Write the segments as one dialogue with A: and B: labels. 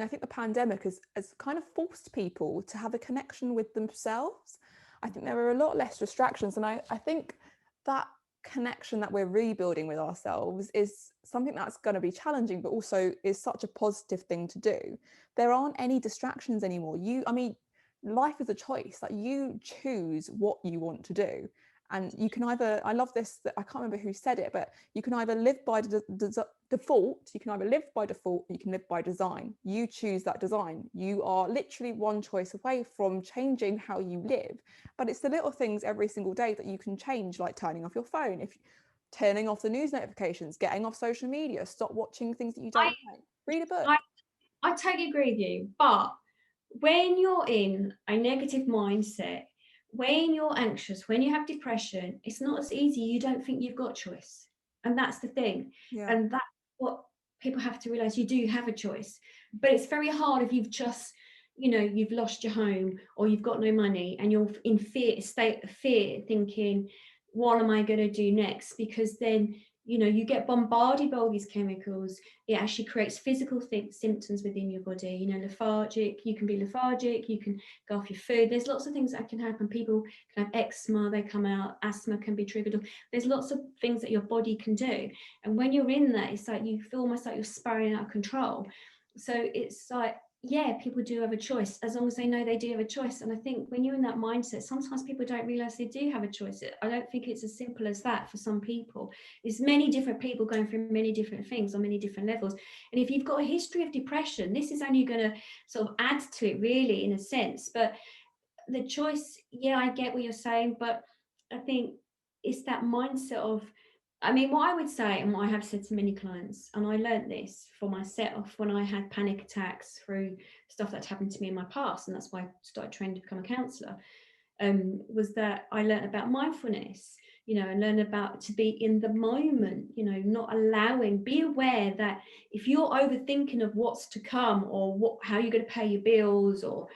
A: I think the pandemic has kind of forced people to have a connection with themselves. I think there are a lot less distractions. And I think that connection that we're rebuilding with ourselves is something that's going to be challenging, but also is such a positive thing to do. There aren't any distractions anymore. I mean, life is a choice. Like, you choose what you want to do. And you can either, I love this, that I can't remember who said it, but you can either live by default, you can either live by default, or you can live by design. You choose that design. You are literally one choice away from changing how you live. But it's the little things every single day that you can change, like turning off your phone, if turning off the news notifications, getting off social media, stop watching things that you don't like, read a book.
B: I, I totally agree with you. But when you're in a negative mindset, when you're anxious, when you have depression, it's not as easy. You don't think you've got choice. And that's the thing.
A: Yeah.
B: And that's what people have to realize, you do have a choice. But it's very hard if you've just, you've lost your home or you've got no money and you're in fear, a state of fear, thinking, what am I going to do next? Because then, you get bombarded by all these chemicals. It actually creates physical symptoms within your body, lethargic. You can be lethargic, you can go off your food. There's lots of things that can happen. People can have eczema, they come out, asthma can be triggered. There's lots of things that your body can do. And when you're in that, it's like you feel almost like you're spiraling out of control. So it's like, yeah, people do have a choice as long as they know they do have a choice. And I think when you're in that mindset, sometimes people don't realize they do have a choice. I don't think it's as simple as that for some people. There's many different people going through many different things on many different levels. And if you've got a history of depression, this is only going to sort of add to it, really, in a sense. But the choice, yeah, I get what you're saying, but I think it's that mindset of, I mean, what I would say, and what I have said to many clients, and I learned this for myself when I had panic attacks through stuff that happened to me in my past, and that's why I started training to become a counsellor, was that I learned about mindfulness, and learn about to be in the moment, not allowing, be aware that if you're overthinking of what's to come or how you're going to pay your bills, or,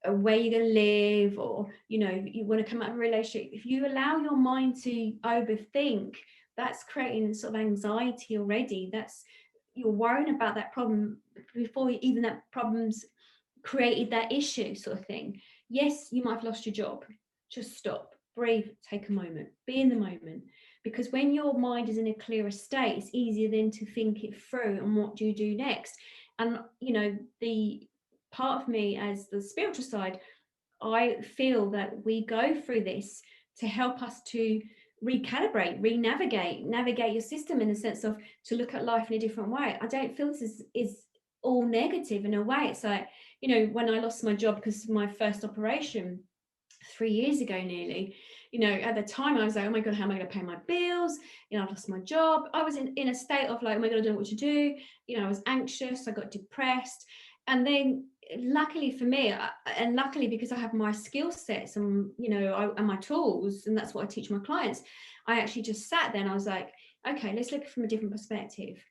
B: where you're going to live, or, you want to come out of a relationship, if you allow your mind to overthink, that's creating sort of anxiety already. You're worrying about that problem before even that problem's created that issue, sort of thing. Yes, you might have lost your job. Just stop, breathe, take a moment, be in the moment. Because when your mind is in a clearer state, it's easier then to think it through and what do you do next. And, the part of me as the spiritual side, I feel that we go through this to help us to recalibrate, navigate your system, in the sense of to look at life in a different way. I don't feel this is all negative in a way. It's like, when I lost my job because of my first operation 3 years ago nearly, at the time I was like, oh my God, how am I going to pay my bills? I lost my job. I was in a state of like, oh my God, I don't know what to do. I was anxious, I got depressed. And then luckily for me, and luckily because I have my skill sets and, and my tools, and that's what I teach my clients, I actually just sat there and I was like, okay, let's look at it from a different perspective.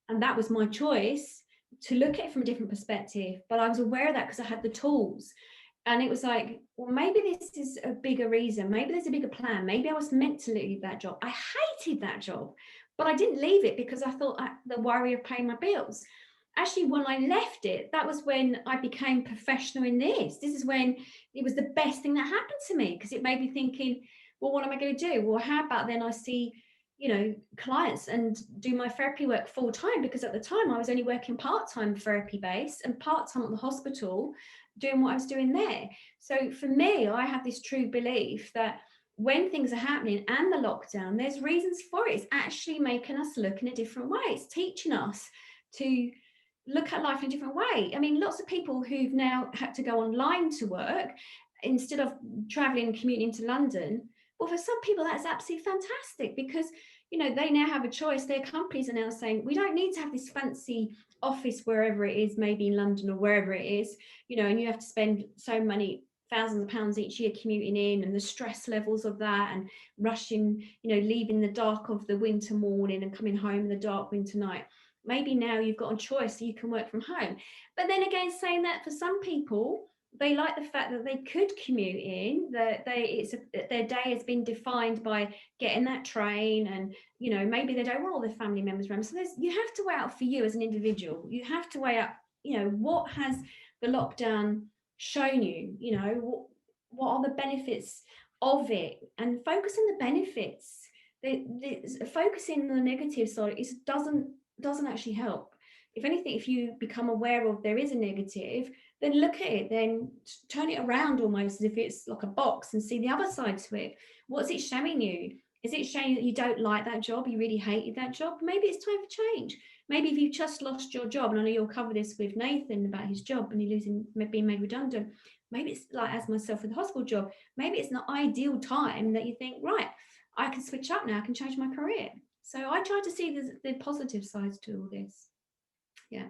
B: And that was my choice, to look at it from a different perspective. But I was aware of that because I had the tools. And it was like, well, maybe this is a bigger reason. Maybe there's a bigger plan. Maybe I was meant to leave that job. I hated that job, but I didn't leave it because I thought the worry of paying my bills. Actually, when I left it, that was when I became professional in this. This is when it was the best thing that happened to me, because it made me thinking, well, what am I going to do? Well, how about then I see, clients and do my therapy work full time? Because at the time I was only working part-time therapy based and part-time at the hospital doing what I was doing there. So for me, I have this true belief that when things are happening and the lockdown, there's reasons for it. It's actually making us look in a different way. It's teaching us to look at life in a different way. I mean, lots of people who've now had to go online to work instead of traveling and commuting to London. Well, for some people, that's absolutely fantastic, because, they now have a choice. Their companies are now saying, we don't need to have this fancy office wherever it is, maybe in London or wherever it is, and you have to spend so many thousands of pounds each year commuting in, and the stress levels of that, and rushing, leaving the dark of the winter morning and coming home in the dark winter night. Maybe now you've got a choice, so you can work from home. But then again, saying that, for some people, they like the fact that they could commute in, that their day has been defined by getting that train, and maybe they don't want all their family members around. So you have to weigh out for you as an individual. You have to weigh up you know, what has the lockdown shown you? You know, what are the benefits of it? And focus on the benefits. Focusing on the negative side doesn't actually help. If anything, if you become aware of there is a negative, then look at it, then turn it around almost as if it's like a box and see the other side to it. What's it showing you? Is it showing that you don't like that job? You really hated that job? Maybe it's time for change. Maybe if you just lost your job, and I know you'll cover this with Nathan about his job and he being made redundant. Maybe it's like as myself with the hospital job. Maybe it's an ideal time that you think, right, I can switch up now. I can change my career. So I try to see the positive sides to all this. Yeah.